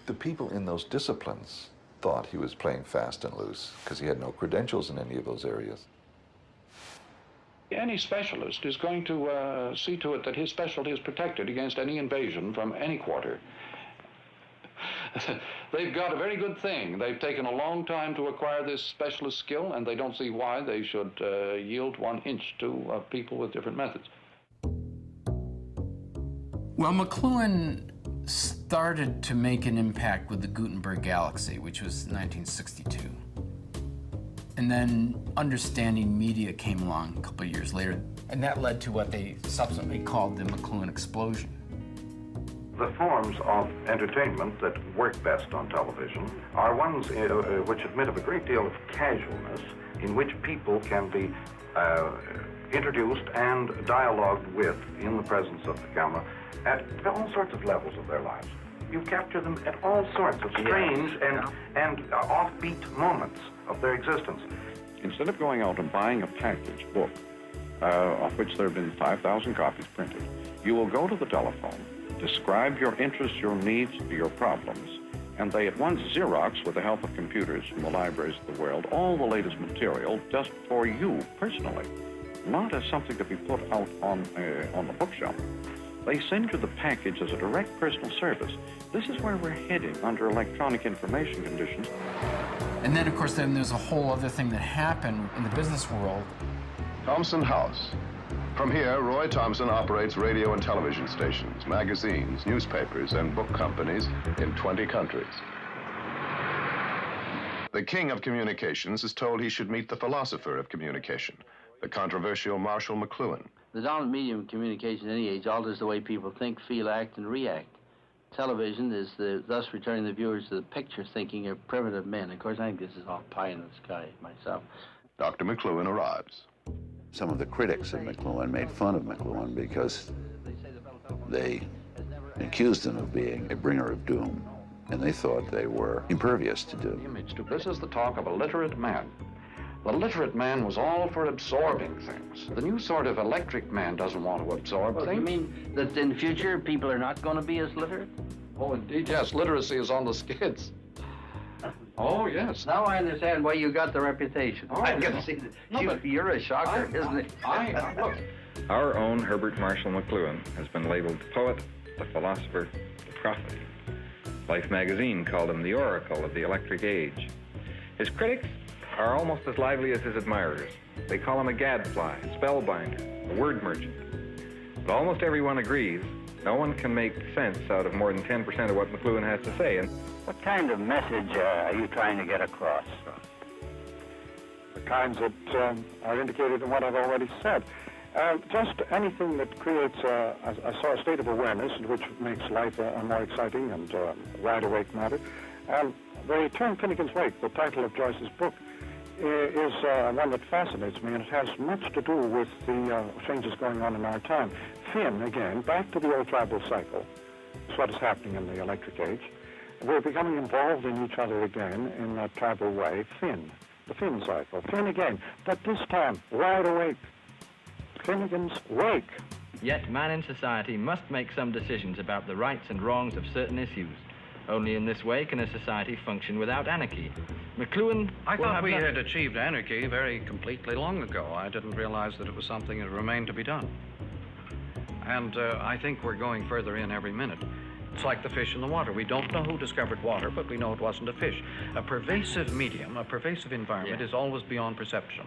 The people in those disciplines thought he was playing fast and loose because he had no credentials in any of those areas. Any specialist is going to see to it that his specialty is protected against any invasion from any quarter. They've got a very good thing. They've taken a long time to acquire this specialist skill, and they don't see why they should yield 1 inch to people with different methods. Well, McLuhan started to make an impact with the Gutenberg Galaxy, which was 1962. And then understanding media came along a couple of years later, and that led to what they subsequently called the McLuhan explosion. The forms of entertainment that work best on television are ones which admit of a great deal of casualness, in which people can be introduced and dialogued with in the presence of the camera at all sorts of levels of their lives. You capture them at all sorts of strange and offbeat moments of their existence. Instead of going out and buying a package book, of which there have been 5,000 copies printed, you will go to the telephone, describe your interests, your needs, your problems, and they at once Xerox, with the help of computers from the libraries of the world, all the latest material just for you personally, not as something to be put out on the bookshelf. They send you the package as a direct personal service. This is where we're heading under electronic information conditions. And then, of course, then there's a whole other thing that happened in the business world. Thompson House. From here, Roy Thompson operates radio and television stations, magazines, newspapers, and book companies in 20 countries. The king of communications is told he should meet the philosopher of communication, the controversial Marshall McLuhan. The dominant medium of communication in any age alters the way people think, feel, act, and react. Television is thus returning the viewers to the picture thinking of primitive men. Of course, I think this is all pie in the sky myself. Dr. McLuhan arrives. Some of the critics of McLuhan made fun of McLuhan because they accused him of being a bringer of doom, and they thought they were impervious to doom. This is the talk of a literate man. The literate man was all for absorbing things. The new sort of electric man doesn't want to absorb things. You mean that in future people are not going to be as literate? Oh, indeed, yes. Literacy is on the skids. Oh, yes. Now I understand why you got the reputation. Oh, I can no. see that. No, You're a shocker, isn't it? Look. Our own Herbert Marshall McLuhan has been labeled the poet, the philosopher, the prophet. Life magazine called him the oracle of the electric age. His critics are almost as lively as his admirers. They call him a gadfly, spellbinder, a word merchant. But almost everyone agrees no one can make sense out of more than 10% of what McLuhan has to say. And what kind of message are you trying to get across? The kinds that are indicated in what I've already said. Just anything that creates a state of awareness which makes life a more exciting and wide-awake matter. The term Finnegan's Wake, the title of Joyce's book, is one that fascinates me, and it has much to do with the changes going on in our time. Finn, again, back to the old tribal cycle. It's what is happening in the electric age. We're becoming involved in each other again in a tribal way. Finn, the Finn cycle. Finn again, but this time, wide awake. Finnegan's Wake. Yet man in society must make some decisions about the rights and wrongs of certain issues. Only in this way can a society function without anarchy. McLuhan... I thought we had achieved anarchy very completely long ago. I didn't realize that it was something that remained to be done. And I think we're going further in every minute. It's like the fish in the water. We don't know who discovered water, but we know it wasn't a fish. A pervasive medium, a pervasive environment is always beyond perception.